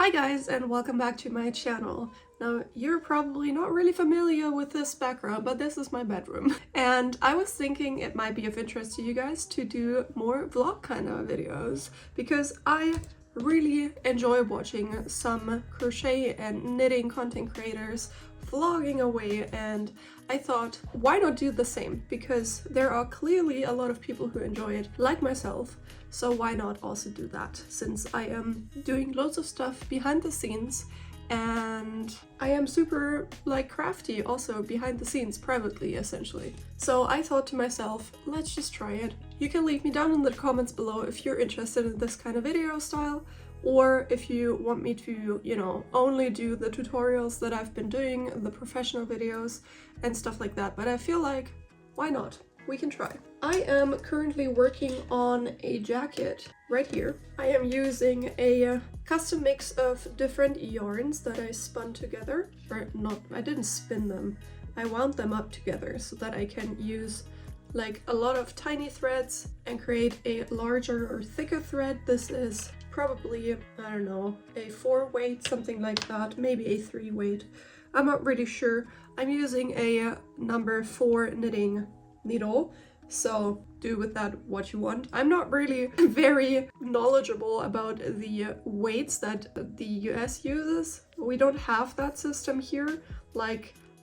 Hi guys, and welcome back to my channel. Now, you're probably not really familiar with this background, but this is my bedroom. And I was thinking it might be of interest to you guys to do more vlog kind of videos, because I really enjoy watching some crochet and knitting content creators vlogging away, and I thought, why not do the same? Because there are clearly a lot of people who enjoy it, like myself, so why not also do that, since I am doing loads of stuff behind the scenes, and I am super crafty also behind the scenes privately, essentially. So I thought to myself, let's just try it. You can leave me down in the comments below if you're interested in this kind of video style, or if you want me to, only do the tutorials that I've been doing, the professional videos and stuff like that. But I feel like, why not? We can try. I am currently working on a jacket right here. I am using a custom mix of different yarns that I spun together. Or not, I didn't spin them. I wound them up together so that I can use a lot of tiny threads and create a larger or thicker thread. This is probably, I don't know, a 4-weight, something like that, maybe a 3-weight. I'm not really sure. I'm using a number 4 knitting needle, so do with that what you want. I'm not really very knowledgeable about the weights that the US uses. We don't have that system here.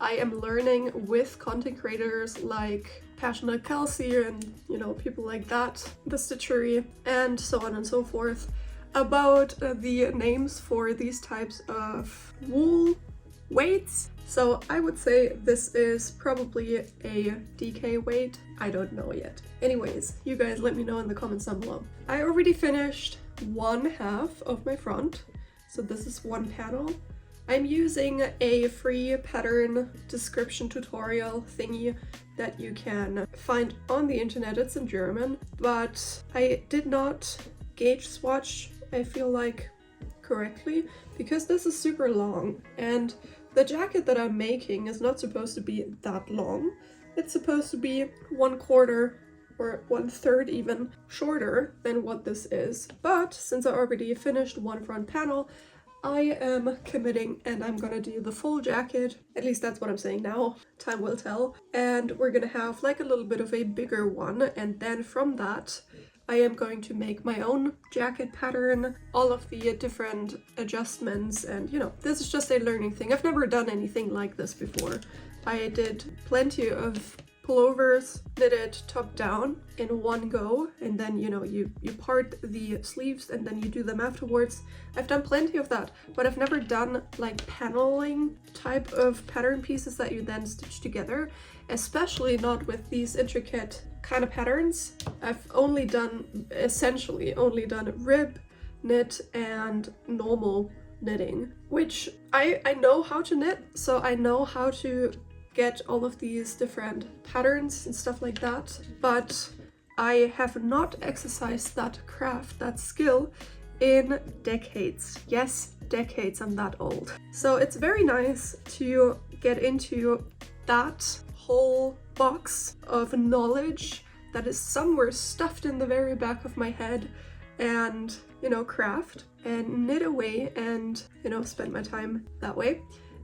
I am learning with content creators like Passionate Kelsey and, people like that, the Stitchery, and so on and so forth, about the names for these types of wool weights. So I would say this is probably a DK weight. I don't know yet. Anyways, you guys let me know in the comments down below. I already finished one half of my front, so this is one panel. I'm using a free pattern description tutorial thingy that you can find on the internet. It's in German, but I did not gauge swatch, I feel like, correctly, because this is super long, and the jacket that I'm making is not supposed to be that long. It's supposed to be 1/4 or 1/3 even shorter than what this is. But since I already finished one front panel, I am committing and I'm gonna do the full jacket. At least that's what I'm saying now. Time will tell. And we're gonna have a little bit of a bigger one, and then from that I am going to make my own jacket pattern, all of the different adjustments, and this is just a learning thing. I've never done anything like this before. I did plenty of pullovers knitted top down in one go, and then you part the sleeves and then you do them afterwards. I've done plenty of that, but I've never done paneling type of pattern pieces that you then stitch together, especially not with these intricate kind of patterns. I've essentially only done rib, knit, and normal knitting, which I know how to knit, so I know how to get all of these different patterns and stuff like that, but I have not exercised that craft, that skill, in decades. Yes, decades, I'm that old. So it's very nice to get into that whole box of knowledge that is somewhere stuffed in the very back of my head, and craft and knit away and spend my time that way.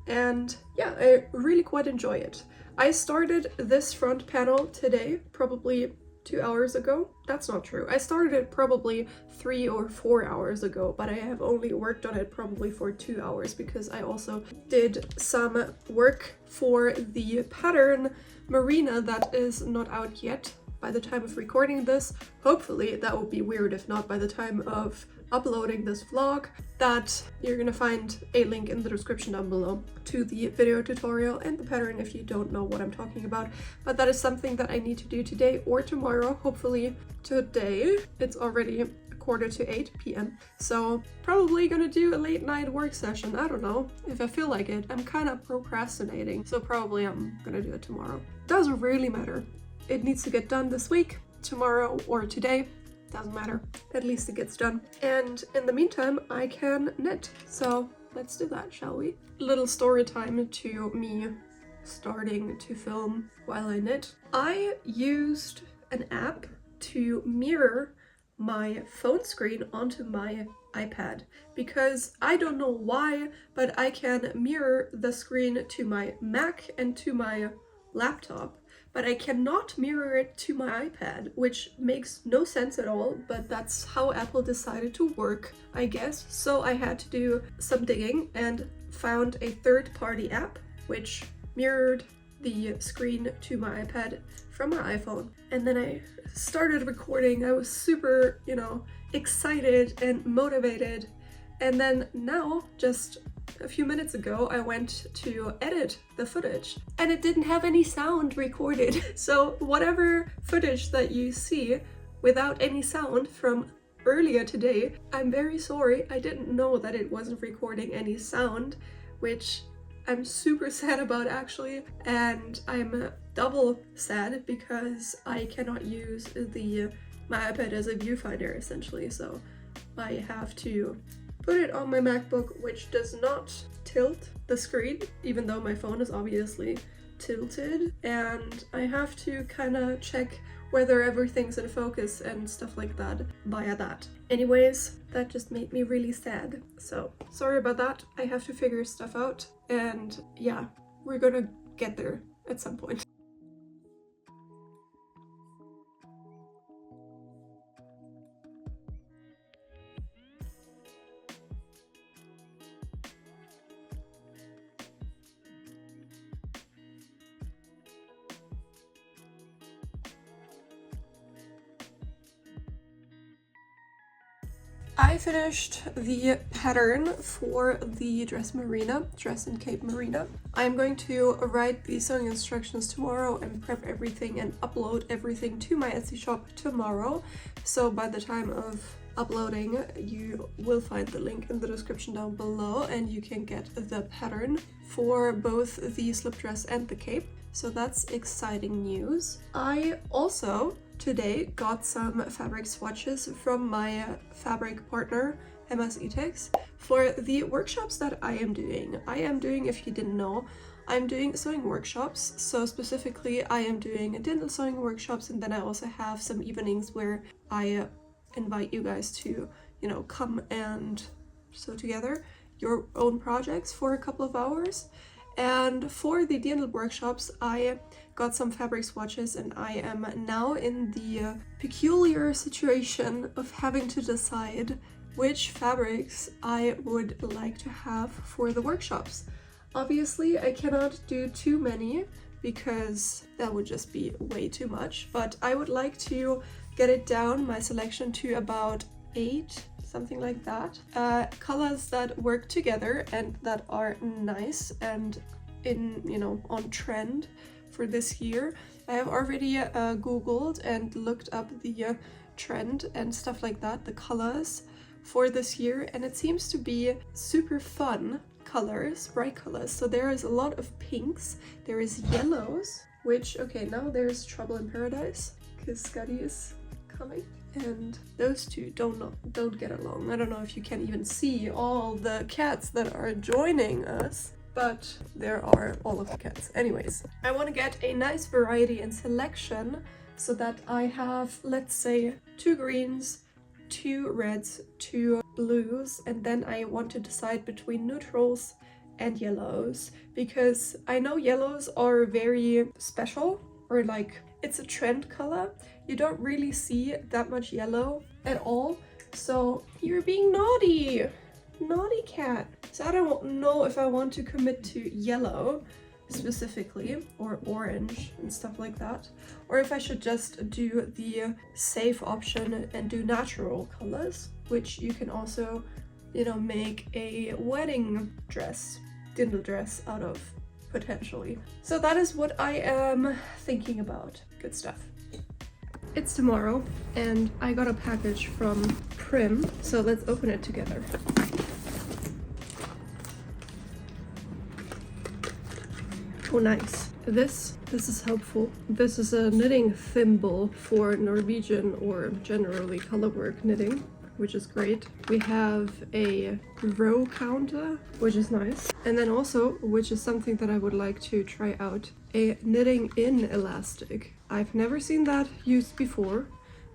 And yeah, I really quite enjoy it. I started this front panel today, probably 2 hours ago. That's not true. I started it probably 3 or 4 hours ago, but I have only worked on it probably for 2 hours because I also did some work for the pattern Marina that is not out yet by the time of recording this. Hopefully, that would be weird if not by the time of uploading this vlog. That you're gonna find a link in the description down below to the video tutorial and the pattern if you don't know what I'm talking about. But that is something that I need to do today or tomorrow. Hopefully today. It's already 7:45 p.m. So probably gonna do a late night work session. I don't know if I feel like it. I'm kind of procrastinating, so probably I'm gonna do it tomorrow. Doesn't really matter. It needs to get done this week, tomorrow, or today. Doesn't matter. At least it gets done. And in the meantime, I can knit. So let's do that, shall we? Little story time to me starting to film while I knit. I used an app to mirror my phone screen onto my iPad, because I don't know why, but I can mirror the screen to my Mac and to my laptop, but I cannot mirror it to my iPad, which makes no sense at all, but that's how Apple decided to work, I guess. So I had to do some digging and found a third-party app which mirrored the screen to my iPad from my iPhone. And then I started recording. I was super, excited and motivated. And then now, just a few minutes ago, I went to edit the footage and it didn't have any sound recorded. So whatever footage that you see without any sound from earlier today, I'm very sorry. I didn't know that it wasn't recording any sound, which I'm super sad about actually, and I'm double sad because I cannot use my iPad as a viewfinder essentially, so I have to put it on my MacBook, which does not tilt the screen, even though my phone is obviously tilted, and I have to kind of check whether everything's in focus and stuff like that via that. Anyways, that just made me really sad, so sorry about that. I have to figure stuff out, and yeah, we're gonna get there at some point. I finished the pattern for the dress and cape Marina. I'm going to write the sewing instructions tomorrow and prep everything and upload everything to my Etsy shop tomorrow. So by the time of uploading, you will find the link in the description down below and you can get the pattern for both the slip dress and the cape. So that's exciting news. I also today got some fabric swatches from my fabric partner MSEtex for the workshops that I am doing. If you didn't know, I'm doing sewing workshops. So specifically I am doing dinner sewing workshops, and then I also have some evenings where I invite you guys to, come and sew together your own projects for a couple of hours. And for the DNL workshops, I got some fabric swatches, and I am now in the peculiar situation of having to decide which fabrics I would like to have for the workshops. Obviously, I cannot do too many because that would just be way too much, but I would like to get it down, my selection, to about 8, something like that. Colors that work together and that are nice and on trend for this year. I have already googled and looked up the trend and stuff like that, the colors for this year, and it seems to be super fun colors, bright colors. So there is a lot of pinks, there is yellows, which, okay, now there's Trouble in Paradise because Scotty is coming. And those two don't get along. I don't know if you can even see all the cats that are joining us, but there are all of the cats. Anyways, I want to get a nice variety and selection so that I have, let's say, 2 greens, 2 reds, 2 blues, and then I want to decide between neutrals and yellows, because I know yellows are very special, or like it's a trend color. You don't really see that much yellow at all. So you're being naughty. Naughty cat. So I don't know if I want to commit to yellow specifically, or orange and stuff like that, or if I should just do the safe option and do natural colors, which you can also, make a wedding dress, dinner dress out of, potentially. So that is what I am thinking about. Good stuff. It's tomorrow and I got a package from PRYM, so let's open it together. Oh, nice. This is helpful. This is a knitting thimble for Norwegian or generally colorwork knitting, which is great. We have a row counter, which is nice. And then also, which is something that I would like to try out, a knitting in elastic. I've never seen that used before,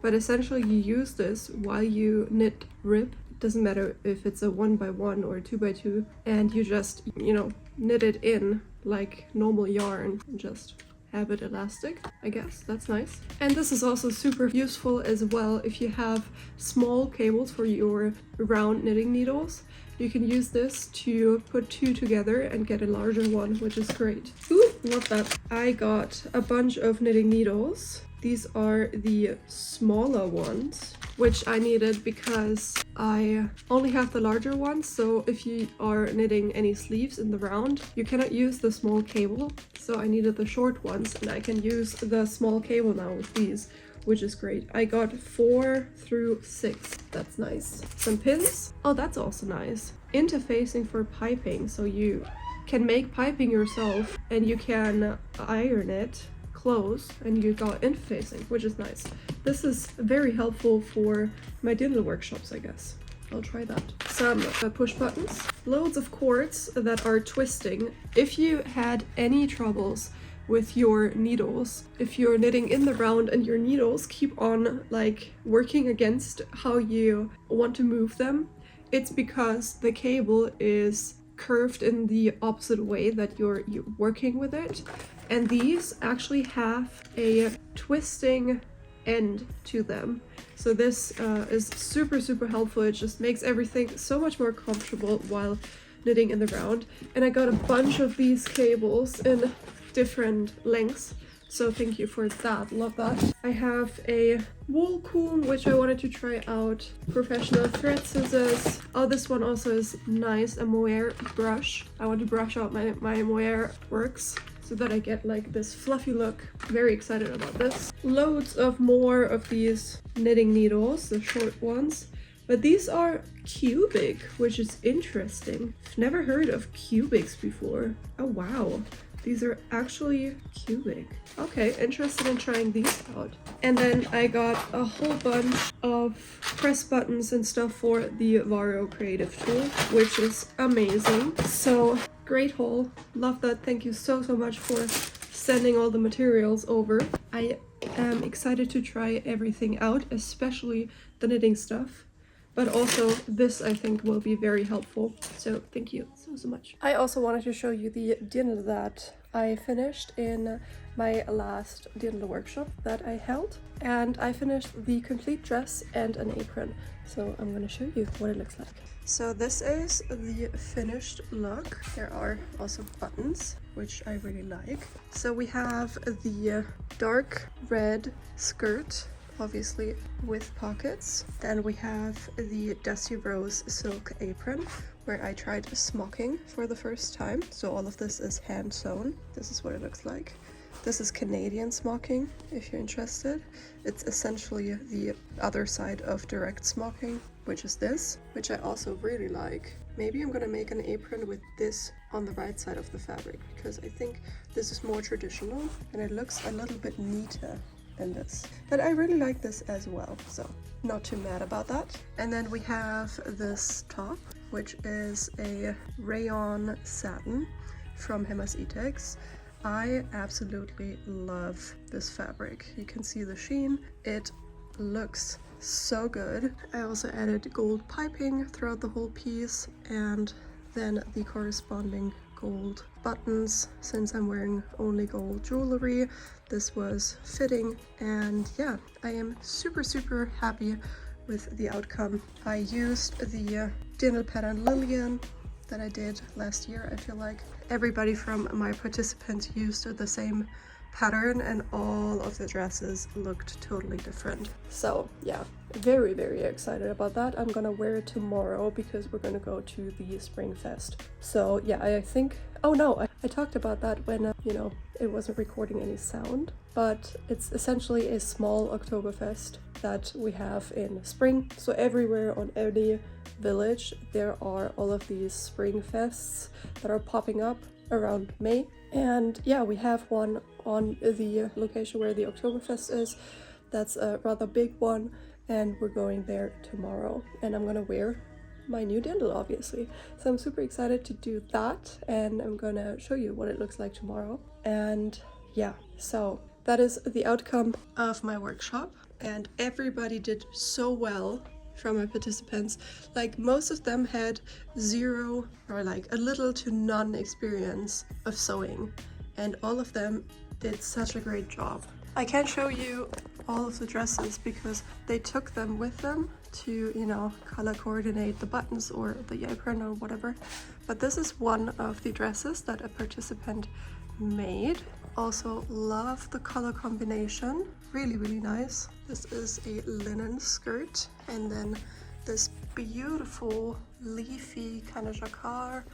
but essentially you use this while you knit rib doesn't matter if it's a 1x1 or 2x2, and you just, you know, knit it in like normal yarn and just have it elastic. I guess that's nice. And this is also super useful as well if you have small cables for your round knitting needles. You can use this to put two together and get a larger one, which is great. Ooh, love that. I got a bunch of knitting needles. These are the smaller ones, which I needed because I only have the larger ones. So if you are knitting any sleeves in the round, you cannot use the small cable. So I needed the short ones, and I can use the small cable now with these, which is great. I got 4 through 6. That's nice. Some pins. Oh, that's also nice. Interfacing for piping. So you can make piping yourself and you can iron it close, and you got interfacing, which is nice. This is very helpful for my dindle workshops, I guess. I'll try that. Some push buttons. Loads of cords that are twisting. If you had any troubles with your needles, if you're knitting in the round and your needles keep on like working against how you want to move them, it's because the cable is curved in the opposite way that you're working with it. And these actually have a twisting end to them. So this is super, super helpful. It just makes everything so much more comfortable while knitting in the round. And I got a bunch of these cables in different lengths. So thank you for that, love that. I have a wool comb, which I wanted to try out. Professional thread scissors. Oh, this one also is nice, a mohair brush. I want to brush out my mohair works so that I get like this fluffy look. Very excited about this. Loads of more of these knitting needles, the short ones. But these are cubic, which is interesting. I've never heard of cubics before. Oh wow. These are actually cubic. Okay, interested in trying these out. And then I got a whole bunch of press buttons and stuff for the Varo Creative Tool, which is amazing. So great haul. Love that. Thank you so much for sending all the materials over. I am excited to try everything out, especially the knitting stuff. But also this I think will be very helpful. So thank you so much. I also wanted to show you the dindle that I finished in my last dindle workshop that I held. And I finished the complete dress and an apron. So I'm going to show you what it looks like. So this is the finished look. There are also buttons, which I really like. So we have the dark red skirt, obviously with pockets. Then we have the Dusty Rose silk apron, where I tried smocking for the first time. So all of this is hand sewn. This is what it looks like. This is Canadian smocking, if you're interested. It's essentially the other side of direct smocking, which is this, which I also really like. Maybe I'm gonna make an apron with this on the right side of the fabric, because I think this is more traditional and it looks a little bit neater than this. But I really like this as well, so not too mad about that. And then we have this top, which is a rayon satin from Hemas Etex. I absolutely love this fabric. You can see the sheen. It looks so good. I also added gold piping throughout the whole piece, and then the corresponding gold buttons. Since I'm wearing only gold jewelry, this was fitting, and yeah, I am super happy with the outcome. I used the dindle pattern Lillian that I did last year. I feel like everybody from my participants used the same pattern and all of the dresses looked totally different. So yeah, very excited about that. I'm gonna wear it tomorrow because we're gonna go to the Spring Fest. So yeah, I think, oh no, I talked about that when you know, it wasn't recording any sound, but it's essentially a small Oktoberfest that we have in spring. So everywhere on any village there are all of these spring fests that are popping up around May. And yeah, we have one on the location where the Oktoberfest is. That's a rather big one, and we're going there tomorrow, and I'm gonna wear my new dindle, obviously. So I'm super excited to do that, and I'm gonna show you what it looks like tomorrow. And yeah, so that is the outcome of my workshop, and everybody did so well from my participants. Like most of them had zero or like a little to none experience of sewing, and all of them did such a great job. I can't show you all of the dresses because they took them with them to, you know, color coordinate the buttons or the apron or whatever. But this is one of the dresses that a participant made. Also love the color combination, really, really nice. This is a linen skirt, and then this beautiful leafy kind of jacquard,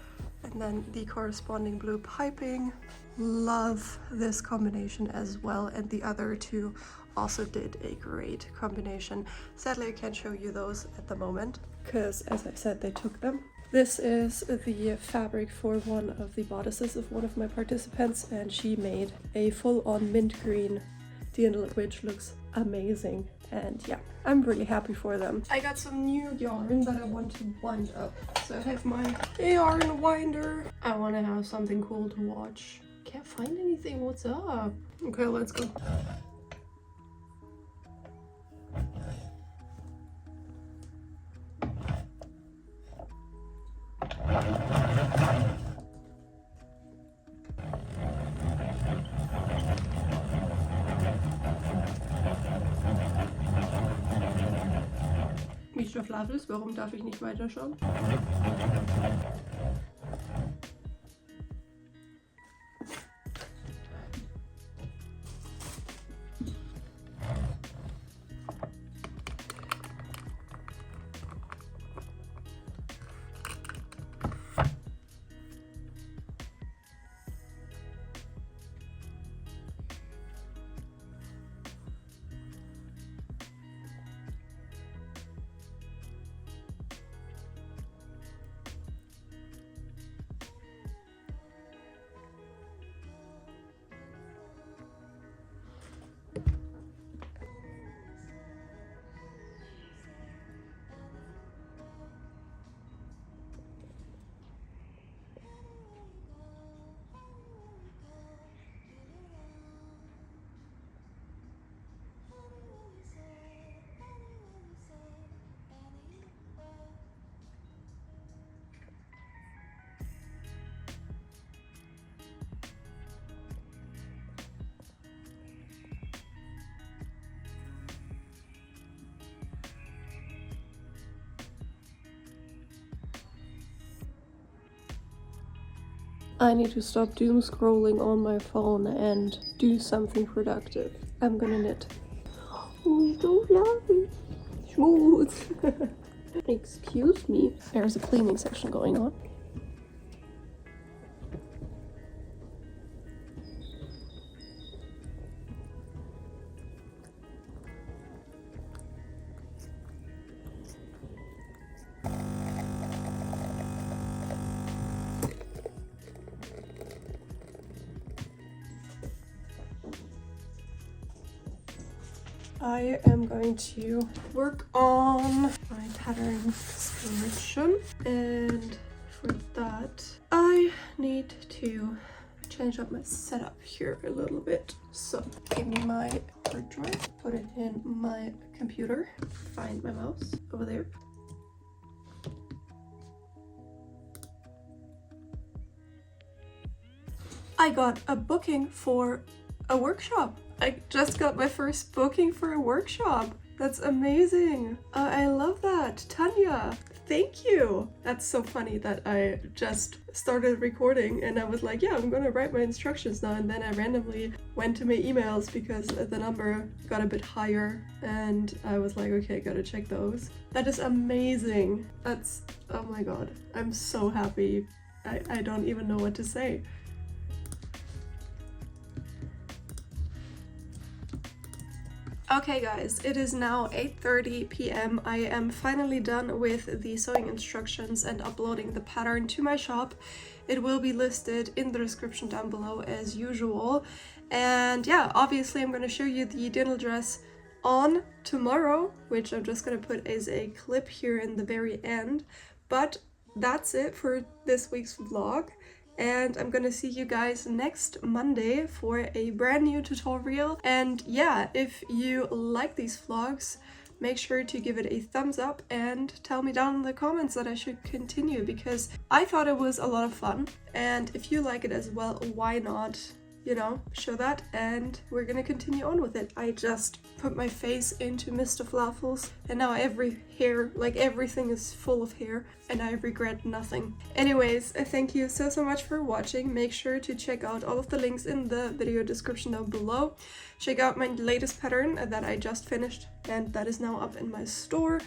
and then the corresponding blue piping. Love this combination as well, and the other two also did a great combination. Sadly, I can't show you those at the moment because, as I said, they took them. This is the fabric for one of the bodices of one of my participants, and she made a full-on mint green dirndl, which looks amazing. And yeah, I'm really happy for them. I got some new yarn that I want to wind up. So I have my yarn winder. I want to have something cool to watch. Can't find anything. What's up? Okay, let's go. Subtitles, warum darf ich nicht weiterschauen? I need to stop doom scrolling on my phone and do something productive. I'm gonna knit. Oh, so lovely. Smooth. Excuse me. There's a cleaning session going on. I am going to work on my pattern selection, and for that I need to change up my setup here a little bit. So give me my hard drive, put it in my computer, find my mouse over there. I got a booking for a workshop. I just got my first booking for a workshop. That's amazing. I love that. Tanya, thank you. That's so funny that I just started recording and I was like, yeah, I'm gonna write my instructions now, and then I randomly went to my emails because the number got a bit higher and I was like, okay, gotta check those. That is amazing. That's, oh my god, I'm so happy. I don't even know what to say. Okay guys, it is now 8:30 p.m. I am finally done with the sewing instructions and uploading the pattern to my shop. It will be listed in the description down below as usual. And yeah, obviously I'm going to show you the dirndl dress on tomorrow, which I'm just going to put as a clip here in the very end. But that's it for this week's vlog. And I'm gonna see you guys next Monday for a brand new tutorial. And yeah, if you like these vlogs, make sure to give it a thumbs up and tell me down in the comments that I should continue, because I thought it was a lot of fun, and if you like it as well, why not, you know, show that, and we're gonna continue on with it. I just put my face into Mr. Fluffles and now every hair, like everything is full of hair, and I regret nothing. Anyways, thank you so much for watching. Make sure to check out all of the links in the video description down below. Check out my latest pattern that I just finished and that is now up in my store,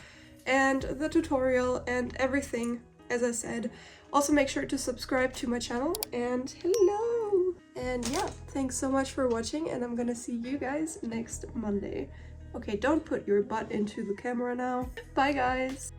and the tutorial and everything, as I said. Also make sure to subscribe to my channel, and hello! And yeah, thanks so much for watching, and I'm gonna see you guys next Monday. Okay, don't put your butt into the camera now. Bye guys!